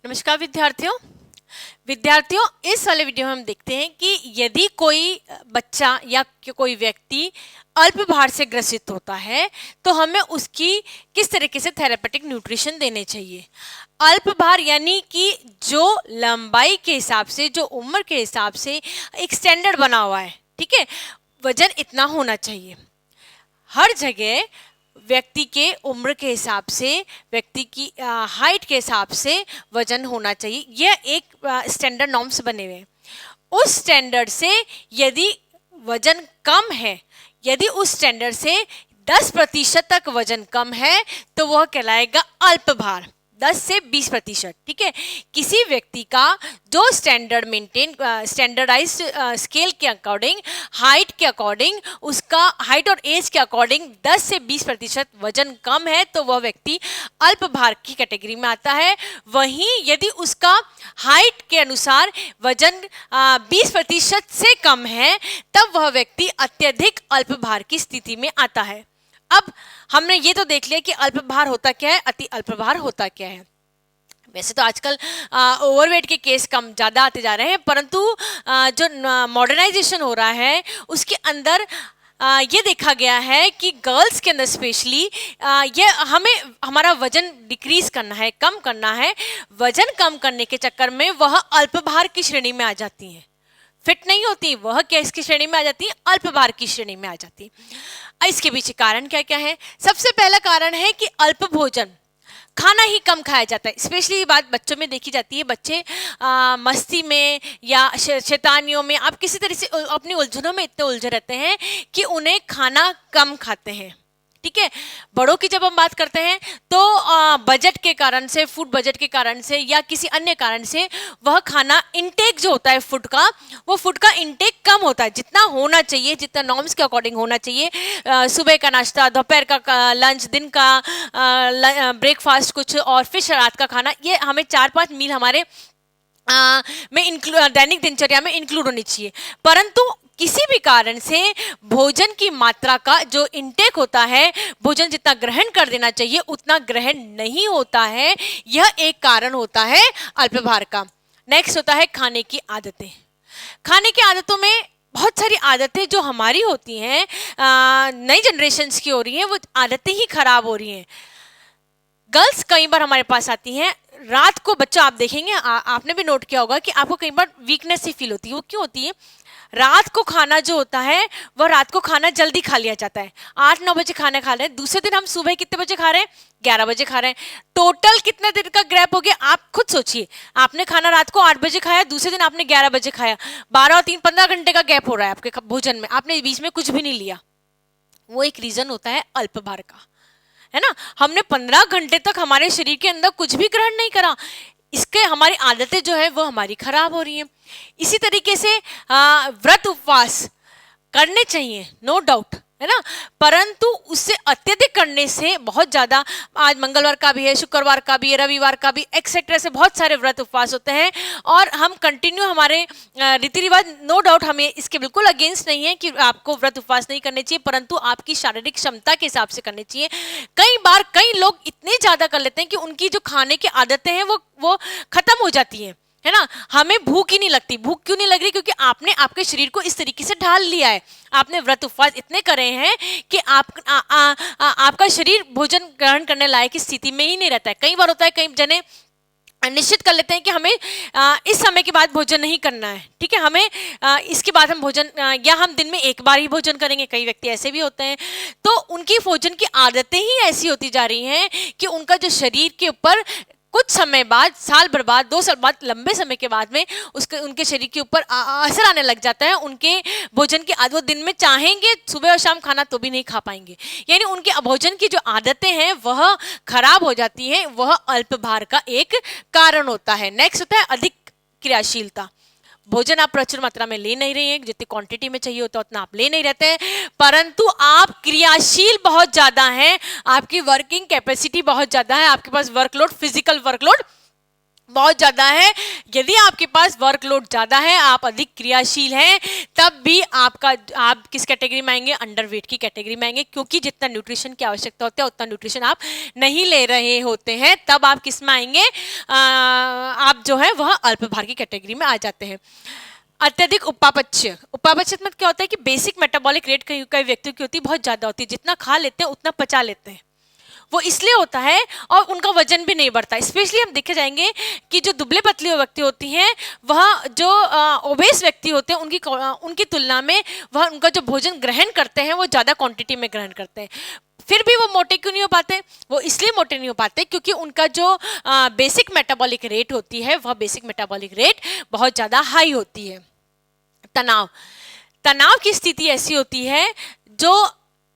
नमस्कार विद्यार्थियों इस वाले वीडियो में हम देखते हैं कि यदि कोई बच्चा या कोई व्यक्ति अल्पभार से ग्रसित होता है तो हमें उसकी किस तरीके से थेरेपेटिक न्यूट्रिशन देने चाहिए। अल्पभार यानी कि जो लंबाई के हिसाब से, जो उम्र के हिसाब से एक स्टैंडर्ड बना हुआ है, ठीक है, वजन इतना होना चाहिए। हर जगह व्यक्ति के उम्र के हिसाब से, व्यक्ति की हाइट के हिसाब से वजन होना चाहिए। यह एक स्टैंडर्ड नॉर्म्स बने हुए हैं। उस स्टैंडर्ड से यदि वजन कम है, यदि उस स्टैंडर्ड से 10% तक वजन कम है तो वह कहलाएगा अल्पभार। 10 से 20%, ठीक है। किसी व्यक्ति का जो स्टैंडर्ड मेंटेन, स्टैंडर्डाइज स्केल के अकॉर्डिंग, हाइट के अकॉर्डिंग, उसका हाइट और एज के अकॉर्डिंग 10 से 20% वजन कम है तो वह व्यक्ति अल्पभार की कैटेगरी में आता है। वहीं यदि उसका हाइट के अनुसार वजन 20% से कम है तब वह व्यक्ति अत्यधिक अल्पभार की स्थिति में आता है। अब हमने ये तो देख लिया कि अल्पभार होता क्या है, अति अल्पभार होता क्या है। वैसे तो आजकल ओवरवेट के केस कम ज़्यादा आते जा रहे हैं, परंतु जो मॉडर्नाइजेशन हो रहा है उसके अंदर ये देखा गया है कि गर्ल्स के अंदर स्पेशली ये हमें हमारा वजन डिक्रीज करना है, कम करना है। वजन कम करने के चक्कर में वह अल्पभार की श्रेणी में आ जाती हैं, फिट नहीं होती, वह किस की श्रेणी में आ जाती है, अल्पभार की श्रेणी में आ जाती है। इसके पीछे कारण क्या क्या है? सबसे पहला कारण है कि अल्प भोजन, खाना ही कम खाया जाता है। स्पेशली ये बात बच्चों में देखी जाती है। बच्चे मस्ती में या शैतानियों में, आप किसी तरह से अपनी उलझनों में इतने उलझे रहते हैं कि उन्हें खाना कम खाते हैं, ठीक है। बड़ों की जब हम बात करते हैं तो बजट के कारण से, फूड बजट के कारण से या किसी अन्य कारण से वह खाना इंटेक जो होता है फूड का, वो फूड का इंटेक कम होता है। जितना होना चाहिए, जितना नॉर्म्स के अकॉर्डिंग होना चाहिए, सुबह का नाश्ता, दोपहर का लंच, दिन का ब्रेकफास्ट कुछ, और फिर रात का खाना, ये हमें 4-5 मील हमारे में दैनिक दिनचर्या में इंक्लूड होनी चाहिए। परंतु किसी भी कारण से भोजन की मात्रा का जो इंटेक होता है, भोजन जितना ग्रहण कर देना चाहिए उतना ग्रहण नहीं होता है। यह एक कारण होता है अल्पभार का। नेक्स्ट होता है खाने की आदतें। खाने की आदतों में बहुत सारी आदतें जो हमारी होती हैं, नई जनरेशन्स की हो रही हैं, वो आदतें ही खराब हो रही हैं। गर्ल्स कई बार हमारे पास आती हैं, रात को बच्चा आप देखेंगे, आपने भी नोट किया होगा कि आपको कई बार वीकनेस सी फील होती है। वो क्यों होती है? रात को खाना जो होता है वह रात को खाना जल्दी खा लिया जाता है। 8-9 बजे खाना खा रहे हैं, दूसरे दिन हम सुबह कितने बजे खा रहे हैं? 11 बजे खा रहे हैं। टोटल कितने देर का गैप हो गया आप खुद सोचिए। आपने खाना रात को 8 बजे खाया, दूसरे दिन आपने 11 बजे खाया, 12 और 3 15 घंटे का गैप हो रहा है आपके भोजन में। आपने बीच में कुछ भी नहीं लिया। वो एक रीजन होता है अल्पभार का, है ना। हमने 15 घंटे तक हमारे शरीर के अंदर कुछ भी ग्रहण नहीं करा, इसके हमारी आदतें जो है वो हमारी खराब हो रही हैं। इसी तरीके से व्रत उपवास करने चाहिए, नो डाउट, है ना, परंतु उससे अत्यधिक करने से बहुत ज़्यादा, आज मंगलवार का भी है, शुक्रवार का भी है, रविवार का भी, एक्सेट्रा से बहुत सारे व्रत उपवास होते हैं और हम कंटिन्यू हमारे रीति रिवाज, नो डाउट हमें इसके बिल्कुल अगेंस्ट नहीं है कि आपको व्रत उपवास नहीं करने चाहिए, परंतु आपकी शारीरिक क्षमता के हिसाब से करने चाहिए। कई बार कई लोग इतने ज़्यादा कर लेते हैं कि उनकी जो खाने की आदतें हैं वो खत्म हो जाती हैं, है ना। हमें भूख ही नहीं लगती। भूख क्यों नहीं लग रही? क्योंकि आपने आपके शरीर को इस तरीके से ढाल लिया है। आपने व्रत उपवास इतने करे हैं कि आपका शरीर भोजन ग्रहण करने लायक की स्थिति में ही नहीं रहता है। कई बार होता है, कई जने निश्चित कर लेते हैं कि हमें इस समय के बाद भोजन नहीं करना है, ठीक है, हमें इसके बाद हम भोजन, या हम दिन में एक बार ही भोजन करेंगे। कई व्यक्ति ऐसे भी होते हैं। तो उनकी भोजन की आदतें ही ऐसी होती जा रही हैं कि उनका जो शरीर के ऊपर कुछ समय बाद, साल भर बाद, 2 साल बाद, लंबे समय के बाद में उनके शरीर के ऊपर असर आने लग जाता है। उनके भोजन की आदत, वो दिन में चाहेंगे सुबह और शाम खाना तो भी नहीं खा पाएंगे। यानी उनके भोजन की जो आदतें हैं वह खराब हो जाती हैं। वह अल्पभार का एक कारण होता है। नेक्स्ट होता है अधिक क्रियाशीलता। भोजन आप प्रचुर मात्रा में ले नहीं रहे हैं, जितनी क्वांटिटी में चाहिए होता है उतना आप ले नहीं रहते हैं, परंतु आप क्रियाशील बहुत ज़्यादा हैं, आपकी वर्किंग कैपेसिटी बहुत ज़्यादा है, आपके पास वर्कलोड, फिजिकल वर्कलोड बहुत ज़्यादा है। यदि आपके पास वर्कलोड ज़्यादा है, आप अधिक क्रियाशील हैं, तब भी आप किस कैटेगरी में आएंगे? अंडरवेट की कैटेगरी में आएंगे, क्योंकि जितना न्यूट्रिशन की आवश्यकता होती है उतना न्यूट्रिशन आप नहीं ले रहे होते हैं। तब आप किस में आएंगे? आप जो है वह अल्प भार की कैटेगरी में आ जाते हैं। अत्यधिक उपापचय, उपापचय मतलब क्या होता है कि बेसिक मेटाबॉलिक रेट कई व्यक्तियों की होती है बहुत ज्यादा होती है, जितना खा लेते हैं उतना पचा लेते हैं, वो इसलिए होता है और उनका वजन भी नहीं बढ़ता। स्पेशली हम देखे जाएंगे कि जो दुबले पतले व्यक्ति होती हैं वह जो ओबेस व्यक्ति होते हैं उनकी तुलना में वह उनका जो भोजन ग्रहण करते हैं वो ज़्यादा क्वांटिटी में ग्रहण करते हैं, फिर भी वो मोटे क्यों नहीं हो पाते? वो इसलिए मोटे नहीं हो पाते क्योंकि उनका जो बेसिक मेटाबॉलिक रेट होती है वह बेसिक मेटाबॉलिक रेट बहुत ज़्यादा हाई होती है। तनाव, तनाव की स्थिति ऐसी होती है जो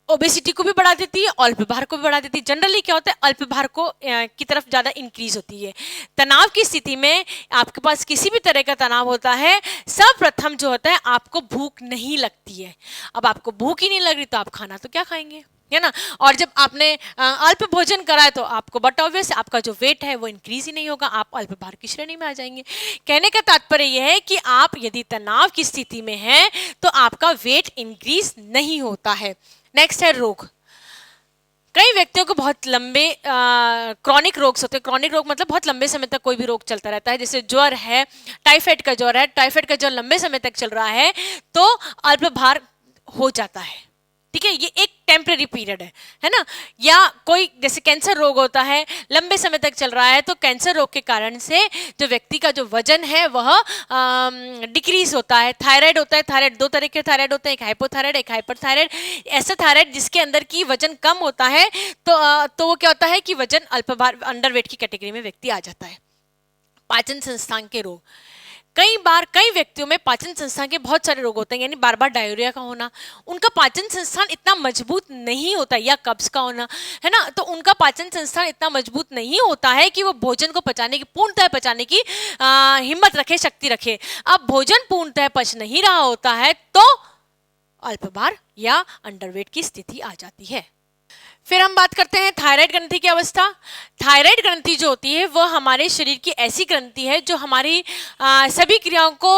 ओबेसिटी को भी बढ़ा देती है, अल्प भार को भी बढ़ा देती है। जनरली क्या होता है, अल्प भार को की तरफ ज़्यादा इंक्रीज होती है। तनाव की स्थिति में आपके पास किसी भी तरह का तनाव होता है, सर्वप्रथम जो होता है आपको भूख नहीं लगती है। अब आपको भूख ही नहीं लग रही तो आप खाना तो क्या खाएंगे, है ना। और जब आपने अल्प भोजन करा है तो आपको बट ऑब्वियस आपका जो वेट है वो इंक्रीज ही नहीं होगा, आप अल्प भार की श्रेणी में आ जाएंगे। कहने का तात्पर्य यह है कि आप यदि तनाव की स्थिति में हैं तो आपका वेट इंक्रीज नहीं होता है। नेक्स्ट है रोग। कई व्यक्तियों को बहुत लंबे क्रॉनिक रोग होते हैं। क्रॉनिक रोग मतलब बहुत लंबे समय तक कोई भी रोग चलता रहता है, जैसे ज्वर है, टाइफाइड का ज्वर है, टाइफाइड का ज्वर लंबे समय तक चल रहा है तो अल्प भार हो जाता है, ठीक है। ये एक टेम्परेरी पीरियड है ना। या कोई जैसे कैंसर रोग होता है, लंबे समय तक चल रहा है तो कैंसर रोग के कारण से जो व्यक्ति का जो वजन है वह डिक्रीज होता है। थायराइड होता है, थायराइड दो तरह के थायराइड होते हैं, एक हाइपोथायराइड एक हाइपरथायराइड। ऐसा थायराइड जिसके अंदर की वजन कम होता है तो वो क्या होता है कि वजन अल्प भार अंडरवेट की कैटेगरी में व्यक्ति आ जाता है। पाचन संस्थान के रोग, कई बार कई व्यक्तियों में पाचन संस्थान के बहुत सारे रोग होते हैं, यानी बार बार डायरिया का होना, उनका पाचन संस्थान इतना मजबूत नहीं होता, या कब्ज का होना, है ना। तो उनका पाचन संस्थान इतना मजबूत नहीं होता है कि वो भोजन को पचाने की पूर्णतः पचाने की हिम्मत रखे, शक्ति रखे। अब भोजन पूर्णतः पच नहीं रहा होता है तो अल्प भार या अंडरवेट की स्थिति आ जाती है। फिर हम बात करते हैं थायराइड ग्रंथि की अवस्था। थायराइड ग्रंथि जो होती है वह हमारे शरीर की ऐसी ग्रंथि है जो हमारी सभी क्रियाओं को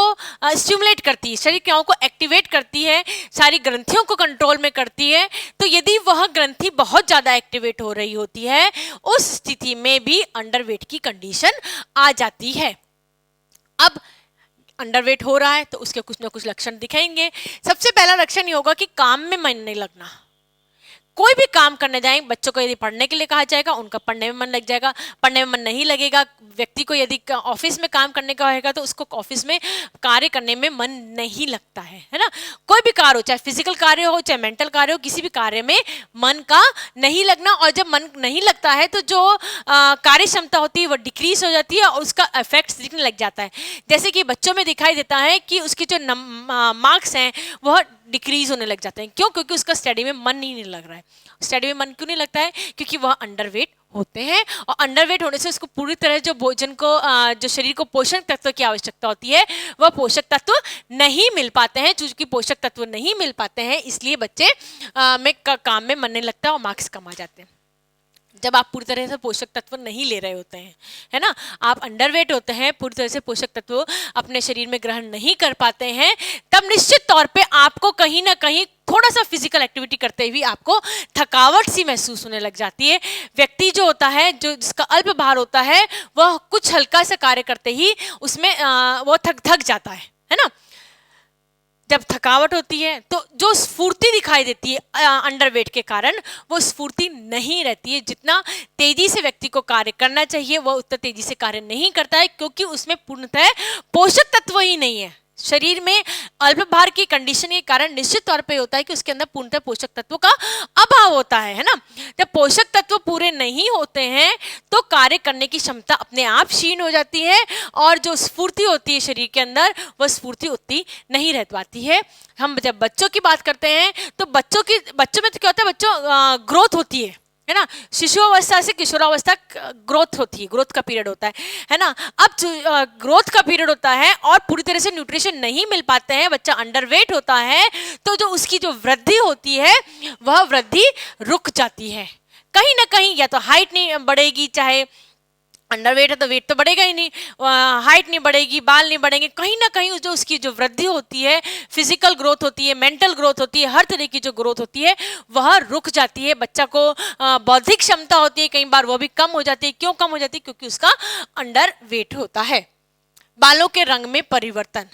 स्टिमुलेट करती है, शरीर क्रियाओं को एक्टिवेट करती है, सारी ग्रंथियों को कंट्रोल में करती है। तो यदि वह ग्रंथि बहुत ज़्यादा एक्टिवेट हो रही होती है उस स्थिति में भी अंडरवेट की कंडीशन आ जाती है। अब अंडरवेट हो रहा है तो उसके कुछ ना कुछ लक्षण दिखेंगे। सबसे पहला लक्षण ये होगा कि काम में मन नहीं लगना। कोई भी काम करने जाएं, बच्चों को यदि पढ़ने के लिए कहा जाएगा उनका पढ़ने में मन लग जाएगा, पढ़ने में मन नहीं लगेगा। व्यक्ति को यदि ऑफिस में काम करने का होगा तो उसको ऑफिस में कार्य करने में मन नहीं लगता है ना। कोई भी कार्य हो, चाहे फिजिकल कार्य हो चाहे मेंटल कार्य हो, किसी भी कार्य में मन का नहीं लगना। और जब मन नहीं लगता है तो जो कार्य क्षमता होती है वो डिक्रीज हो जाती है और उसका इफेक्ट दिखने लग जाता है। जैसे कि बच्चों में दिखाई देता है कि उसके जो मार्क्स हैं वह डिक्रीज होने लग जाते हैं। क्यों? क्योंकि उसका स्टडी में मन ही नहीं लग रहा है। स्टडी में मन क्यों नहीं लगता है? क्योंकि वह अंडरवेट होते हैं और अंडरवेट होने से उसको पूरी तरह जो भोजन को जो शरीर को पोषक तत्व की आवश्यकता होती है वह पोषक तत्व नहीं मिल पाते हैं। चूंकि पोषक तत्व नहीं मिल पाते हैं इसलिए बच्चे में काम में मन नहीं लगता और मार्क्स कम आ जाते हैं। जब आप पूरी तरह से पोषक तत्व नहीं ले रहे होते हैं, है ना, आप अंडरवेट होते हैं, पूरी तरह से पोषक तत्व अपने शरीर में ग्रहण नहीं कर पाते हैं, तब निश्चित तौर पे आपको कहीं ना कहीं थोड़ा सा फिजिकल एक्टिविटी करते हुए आपको थकावट सी महसूस होने लग जाती है। व्यक्ति जो होता है, जो जिसका अल्प भार होता है, वह कुछ हल्का सा कार्य करते ही उसमें वो थक जाता है ना। जब थकावट होती है तो जो स्फूर्ति दिखाई देती है अंडरवेट के कारण, वो स्फूर्ति नहीं रहती है। जितना तेजी से व्यक्ति को कार्य करना चाहिए वह उतना तेजी से कार्य नहीं करता है, क्योंकि उसमें पूर्णतः पोषक तत्व ही नहीं है। शरीर में अल्प भार की कंडीशन के कारण निश्चित तौर पे होता है कि उसके अंदर पूर्णतः पोषक तत्वों का अभाव होता है ना। जब पोषक तत्व पूरे नहीं होते हैं तो कार्य करने की क्षमता अपने आप क्षीण हो जाती है और जो स्फूर्ति होती है शरीर के अंदर वह स्फूर्ति उतनी नहीं रह पाती है। हम जब बच्चों की बात करते हैं तो बच्चों में तो क्या होता है, बच्चों ग्रोथ होती है ना। शिशु अवस्था से किशोरावस्था ग्रोथ होती है, ग्रोथ का पीरियड होता है ना। अब ग्रोथ का पीरियड होता है और पूरी तरह से न्यूट्रिशन नहीं मिल पाते हैं, बच्चा अंडरवेट होता है, तो जो उसकी जो वृद्धि होती है वह वृद्धि रुक जाती है। कहीं ना कहीं या तो हाइट नहीं बढ़ेगी, चाहे अंडरवेट है तो वेट तो बढ़ेगा ही नहीं, हाइट नहीं बढ़ेगी, बाल नहीं बढ़ेंगे, कहीं ना कहीं जो उसकी जो वृद्धि होती है, फिजिकल ग्रोथ होती है, मेंटल ग्रोथ होती है, हर तरह की जो ग्रोथ होती है वह रुक जाती है। बच्चा को बौद्धिक क्षमता होती है कई बार वो भी कम हो जाती है। क्यों कम हो जाती है? क्योंकि उसका अंडरवेट होता है। बालों के रंग में परिवर्तन,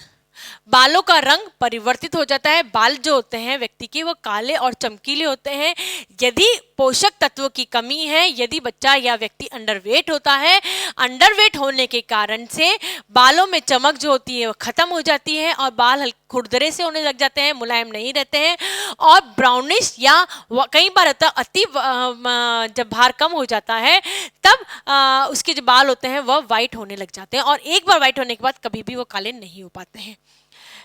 बालों का रंग परिवर्तित हो जाता है। बाल जो होते हैं व्यक्ति के वो काले और चमकीले होते हैं। यदि पोषक तत्वों की कमी है, यदि बच्चा या व्यक्ति अंडरवेट होता है, अंडरवेट होने के कारण से बालों में चमक जो होती है वो खत्म हो जाती है और बाल खुरदरे से होने लग जाते हैं, मुलायम नहीं रहते हैं और ब्राउनिश या कई बार होता है जब भार कम हो जाता है तब उसके जो बाल होते हैं वह वाइट होने लग जाते हैं और एक बार वाइट होने के बाद कभी भी वो काले नहीं हो पाते हैं।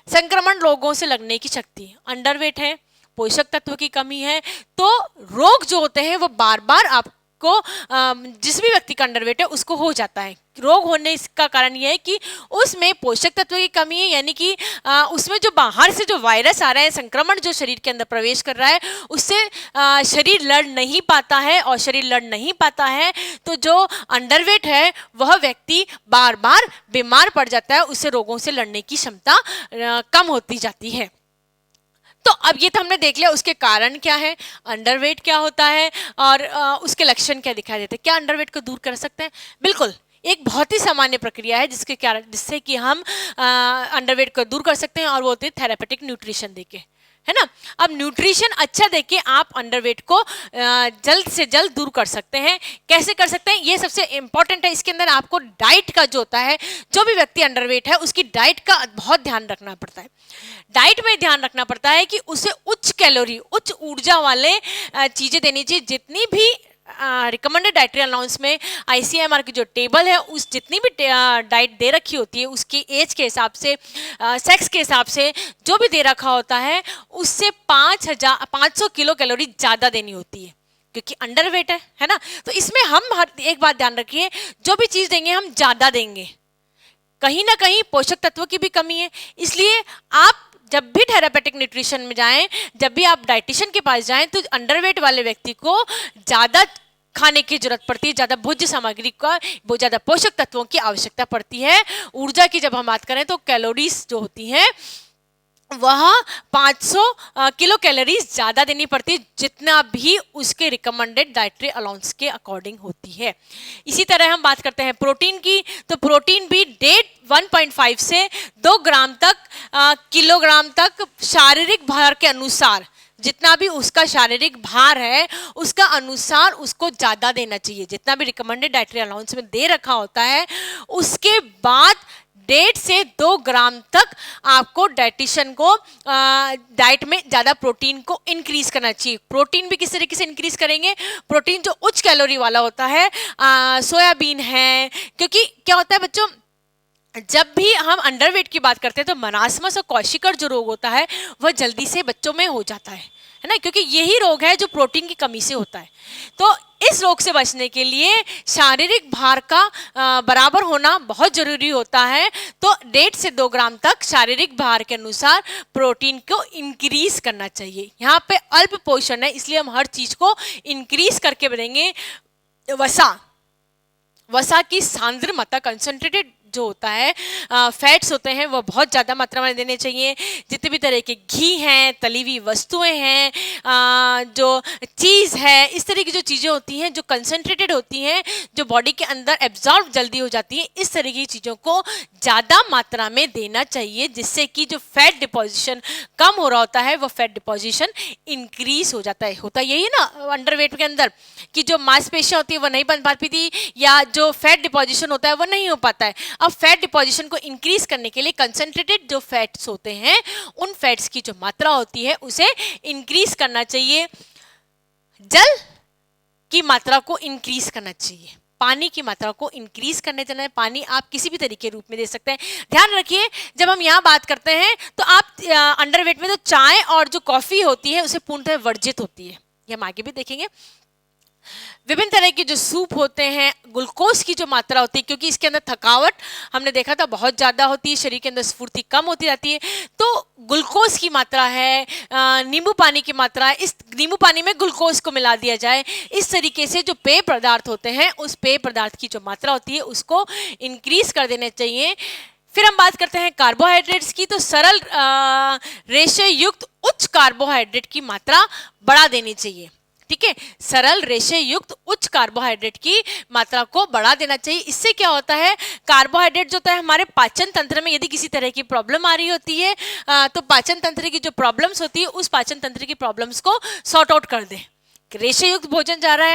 संक्रमण रोगों से लगने की शक्ति, अंडरवेट है, पोषक तत्व की कमी है, तो रोग जो होते हैं वो बार बार आपको जिस भी व्यक्ति का अंडरवेट है उसको हो जाता है। रोग होने इसका कारण यह है कि उसमें पोषक तत्व की कमी है, यानी कि उसमें जो बाहर से जो वायरस आ रहा है, संक्रमण जो शरीर के अंदर प्रवेश कर रहा है उससे शरीर लड़ नहीं पाता है और शरीर लड़ नहीं पाता है तो जो अंडरवेट है वह व्यक्ति बार बार बीमार पड़ जाता है, उससे रोगों से लड़ने की क्षमता कम होती जाती है। तो अब ये तो हमने देख लिया उसके कारण क्या है, अंडरवेट क्या होता है और उसके लक्षण क्या दिखाई देते हैं। क्या अंडरवेट को दूर कर सकते हैं? बिल्कुल, एक बहुत ही सामान्य प्रक्रिया है जिसके कारण जिससे कि हम अंडरवेट को दूर कर सकते हैं और वो होती है थेरापेटिक न्यूट्रिशन देके, है ना। अब न्यूट्रिशन अच्छा देके आप अंडरवेट को जल्द से जल्द दूर कर सकते हैं। कैसे कर सकते हैं? ये सबसे इंपॉर्टेंट है। इसके अंदर आपको डाइट का जो होता है, जो भी व्यक्ति अंडरवेट है उसकी डाइट का बहुत ध्यान रखना पड़ता है। डाइट में ध्यान रखना पड़ता है कि उसे उच्च कैलोरी, उच्च ऊर्जा वाले चीज़ें देनी चाहिए। जितनी भी रिकमेंडेड डाइटरी अलाउंस में ICMR की जो टेबल है उस जितनी भी डाइट दे रखी होती है उसकी एज के हिसाब से, सेक्स के हिसाब से जो भी दे रखा होता है उससे 500 किलो कैलोरी ज़्यादा देनी होती है क्योंकि अंडरवेट है ना। तो इसमें हम हर एक बात ध्यान रखिए, जो भी चीज़ देंगे हम ज़्यादा देंगे, कहीं ना कहीं पोषक तत्वों की भी कमी है। इसलिए आप जब भी थेरापेटिक न्यूट्रिशन में जाएं, जब भी आप डाइटिशियन के पास जाएं तो अंडरवेट वाले व्यक्ति को ज़्यादा खाने की जरूरत पड़ती है, ज़्यादा भोज्य सामग्री का, बहुत ज़्यादा पोषक तत्वों की आवश्यकता पड़ती है। ऊर्जा की जब हम बात करें तो कैलोरीज जो होती हैं वह 500 किलो कैलोरीज ज़्यादा देनी पड़ती है जितना भी उसके रिकमेंडेड डाइटरी अलाउंस के अकॉर्डिंग होती है। इसी तरह हम बात करते हैं प्रोटीन की, तो प्रोटीन भी 1.5 से 2 ग्राम तक किलोग्राम तक शारीरिक भार के अनुसार, जितना भी उसका शारीरिक भार है उसका अनुसार उसको ज़्यादा देना चाहिए। जितना भी रिकमेंडेड डाइटरी अलाउंस में दे रखा होता है उसके बाद 1.5 से 2 ग्राम तक आपको डाइटिशियन को डाइट में ज़्यादा प्रोटीन को इंक्रीज करना चाहिए। प्रोटीन भी किस तरीके से इंक्रीज करेंगे? प्रोटीन जो उच्च कैलोरी वाला होता है, सोयाबीन है, क्योंकि क्या होता है बच्चों, जब भी हम अंडरवेट की बात करते हैं तो मरासमस और क्वशिकर जो रोग होता है वह जल्दी से बच्चों में हो जाता है ना, क्योंकि यही रोग है जो प्रोटीन की कमी से होता है। तो इस रोग से बचने के लिए शारीरिक भार का बराबर होना बहुत जरूरी होता है। तो 1.5 से 2 ग्राम तक शारीरिक भार के अनुसार प्रोटीन को इंक्रीज करना चाहिए। यहाँ पे अल्प पोषण है इसलिए हम हर चीज को इंक्रीज करके बढ़ेंगे। वसा की सांद्र मात्रा, कंसंट्रेटेड जो होता है, फैट्स होते हैं वो बहुत ज़्यादा मात्रा में देने चाहिए। जितने भी तरह के घी हैं, तली हुई वस्तुएं हैं, जो चीज़ है, इस तरह की जो चीज़ें होती हैं जो कंसंट्रेटेड होती हैं, जो बॉडी के अंदर एब्जॉर्ब जल्दी हो जाती हैं, इस तरह की चीज़ों को ज़्यादा मात्रा में देना चाहिए जिससे कि जो फैट डिपोजिशन कम हो रहा होता है वो फैट डिपोजिशन इंक्रीज हो जाता है। होता यही है ना अंडरवेट के अंदर कि जो मांसपेशियाँ होती है वो नहीं बन पाती थी या जो फैट डिपोजिशन होता है वो नहीं हो पाता है। अब फैट डिपोजिशन को इंक्रीज करने के लिए कंसंट्रेटेड जो फैट्स होते हैं उन फैट्स की जो मात्रा होती है उसे इंक्रीज करना चाहिए। जल की मात्रा को इंक्रीज करना चाहिए, पानी की मात्रा को इंक्रीज करने जाना है। पानी आप किसी भी तरीके रूप में दे सकते हैं। ध्यान रखिए जब हम यहाँ बात करते हैं तो आप अंडरवेट में तो चाय और जो कॉफी होती है उसे पूर्णतः वर्जित होती है, ये हम आगे भी देखेंगे। विभिन्न तरह के जो सूप होते हैं, ग्लूकोज की जो मात्रा होती है, क्योंकि इसके अंदर थकावट हमने देखा था बहुत ज़्यादा होती है, शरीर के अंदर स्फूर्ति कम होती जाती है, तो ग्लूकोज की मात्रा है, नींबू पानी की मात्रा है, इस नींबू पानी में ग्लूकोज को मिला दिया जाए। इस तरीके से जो पेय पदार्थ होते हैं उस पेय पदार्थ की जो मात्रा होती है उसको इंक्रीज कर देना चाहिए। फिर हम बात करते हैं कार्बोहाइड्रेट्स की, तो सरल रेशे युक्त उच्च कार्बोहाइड्रेट की मात्रा बढ़ा देनी चाहिए। ठीक है, सरल रेशे युक्त उच्च कार्बोहाइड्रेट की मात्रा को बढ़ा देना चाहिए। इससे क्या होता है, कार्बोहाइड्रेट जो होता है हमारे पाचन तंत्र में यदि किसी तरह की प्रॉब्लम आ रही होती है तो पाचन तंत्र की जो प्रॉब्लम्स होती है उस पाचन तंत्र की प्रॉब्लम्स को सॉर्ट आउट कर दे। रेशे युक्त भोजन जा रहा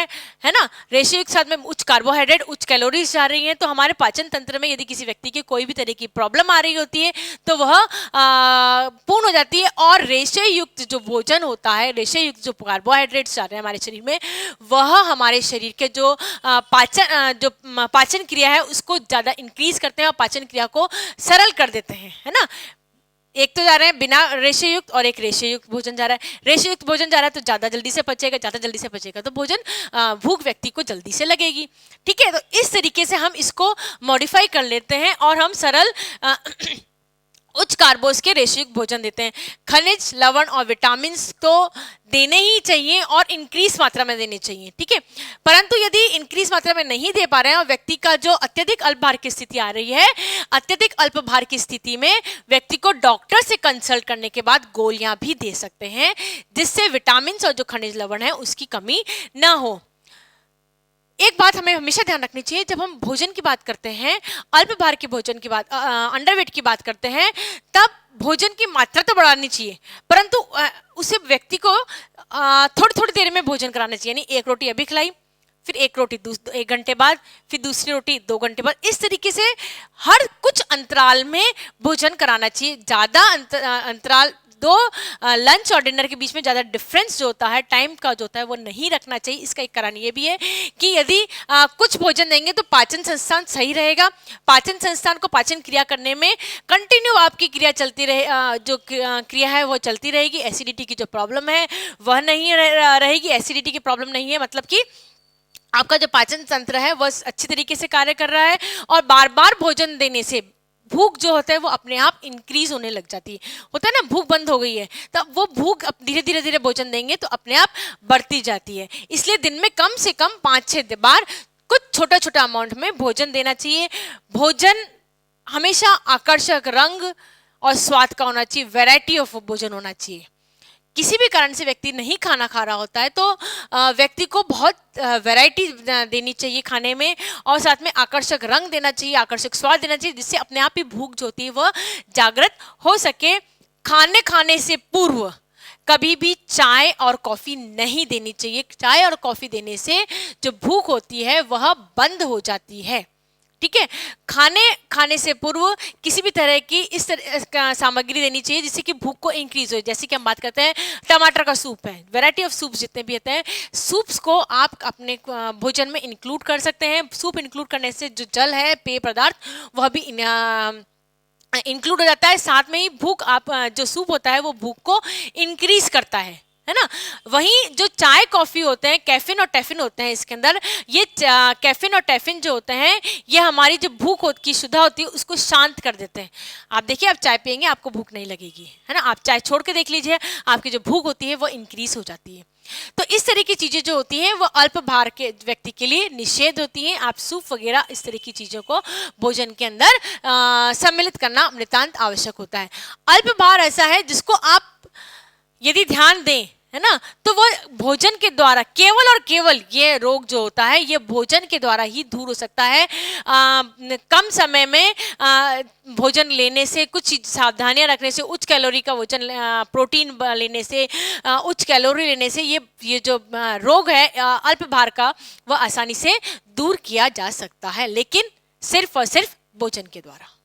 है ना, रेशे युक्त साथ में उच्च कार्बोहाइड्रेट उच्च कैलोरीज जा रही हैं, तो हमारे पाचन तंत्र में यदि किसी व्यक्ति की कोई भी तरह की प्रॉब्लम आ रही होती है तो वह पूर्ण हो जाती है। और रेशे युक्त जो भोजन होता है, रेशे युक्त जो कार्बोहाइड्रेट्स जा रहे हैं हमारे शरीर में, वह हमारे शरीर के जो पाचन क्रिया है उसको ज़्यादा इंक्रीज करते हैं और पाचन क्रिया को सरल कर देते हैं, है ना। एक तो जा रहे हैं बिना रेशे युक्त और एक रेशे युक्त भोजन जा रहा है। रेशे युक्त भोजन जा रहा है तो ज़्यादा जल्दी से पचेगा, ज़्यादा जल्दी से पचेगा तो भोजन भूख व्यक्ति को जल्दी से लगेगी। ठीक है, तो इस तरीके से हम इसको मॉडिफाई कर लेते हैं और हम सरल उच्च कार्बोस के रेशे युक्त भोजन देते हैं। खनिज, लवण और विटामिन तो देने ही चाहिए और इंक्रीज मात्रा में देने चाहिए, ठीक है। परंतु यदि इंक्रीज मात्रा में नहीं दे पा रहे हैं और व्यक्ति का जो अत्यधिक अल्प भार की स्थिति आ रही है, अत्यधिक अल्प भार की स्थिति में व्यक्ति को डॉक्टर से कंसल्ट करने के बाद गोलियां भी दे सकते हैं जिससे विटामिन और जो खनिज लवण है उसकी कमी ना हो। एक बात हमें हमेशा ध्यान रखनी चाहिए, जब हम भोजन की बात करते हैं, अल्प भार के भोजन की बात, अंडरवेट की बात करते हैं, तब भोजन की मात्रा तो बढ़ानी चाहिए, परंतु उसे व्यक्ति को थोड़ी थोड़ी देर में भोजन कराना चाहिए। यानी एक रोटी अभी खिलाई, फिर एक रोटी 1 घंटे बाद, फिर दूसरी रोटी 2 घंटे बाद, इस तरीके से हर कुछ अंतराल में भोजन कराना चाहिए। ज़्यादा अंतराल दो लंच और डिनर के बीच में ज़्यादा डिफरेंस जो होता है, टाइम का जो होता है, वो नहीं रखना चाहिए। इसका एक कारण ये भी है कि यदि कुछ भोजन देंगे तो पाचन संस्थान सही रहेगा, पाचन संस्थान को पाचन क्रिया करने में कंटिन्यू आपकी क्रिया चलती रहे, जो क्रिया है वो चलती रहेगी। एसिडिटी की जो प्रॉब्लम है वह नहीं रहेगी। एसिडिटी की प्रॉब्लम नहीं है मतलब कि आपका जो पाचन तंत्र है वह अच्छी तरीके से कार्य कर रहा है, और बार बार भोजन देने से भूख जो होता है वो अपने आप इंक्रीज होने लग जाती है। होता है ना, भूख बंद हो गई है, तब वो भूख धीरे धीरे धीरे भोजन देंगे तो अपने आप बढ़ती जाती है। इसलिए दिन में कम से कम 5-6 बार कुछ छोटा छोटा अमाउंट में भोजन देना चाहिए। भोजन हमेशा आकर्षक रंग और स्वाद का होना चाहिए, वैरायटी ऑफ भोजन होना चाहिए। किसी भी कारण से व्यक्ति नहीं खाना खा रहा होता है तो व्यक्ति को बहुत वैरायटी देनी चाहिए खाने में, और साथ में आकर्षक रंग देना चाहिए, आकर्षक स्वाद देना चाहिए, जिससे अपने आप ही भूख जो होती है वह जागृत हो सके। खाने से पूर्व कभी भी चाय और कॉफ़ी नहीं देनी चाहिए। चाय और कॉफ़ी देने से जो भूख होती है वह बंद हो जाती है, ठीक है। खाने से पूर्व किसी भी तरह की इस तरह सामग्री देनी चाहिए जिससे कि भूख को इंक्रीज हो। जैसे कि हम बात करते हैं टमाटर का सूप है, वैरायटी ऑफ सूप जितने भी होते हैं, सूप्स को आप अपने भोजन में इंक्लूड कर सकते हैं। सूप इंक्लूड करने से जो जल है, पेय पदार्थ, वह भी इंक्लूड हो जाता है। साथ में ही भूख, आप जो सूप होता है वो भूख को इंक्रीज करता है ना। वहीं जो चाय कॉफ़ी होते हैं, कैफीन और टैफिन होते हैं इसके अंदर, ये कैफीन और टैफिन जो होते हैं ये हमारी जो भूख की शुद्धा होती है उसको शांत कर देते हैं। आप देखिए, आप चाय पियेंगे आपको भूख नहीं लगेगी, है ना। आप चाय छोड़ के देख लीजिए, आपकी जो भूख होती है वो इंक्रीज हो जाती है। तो इस तरह की चीज़ें जो होती हैं वो अल्प भार के व्यक्ति के लिए निषेध होती हैं। आप सूप वगैरह इस तरह की चीज़ों को भोजन के अंदर सम्मिलित करना नितांत आवश्यक होता है। अल्प भार ऐसा है जिसको आप यदि ध्यान दें, है ना, तो वो भोजन के द्वारा केवल और केवल, ये रोग जो होता है ये भोजन के द्वारा ही दूर हो सकता है। कम समय में भोजन लेने से, कुछ सावधानियां रखने से, उच्च कैलोरी का भोजन, प्रोटीन लेने से, उच्च कैलोरी लेने से ये जो रोग है अल्प भार का, वह आसानी से दूर किया जा सकता है, लेकिन सिर्फ और सिर्फ भोजन के द्वारा।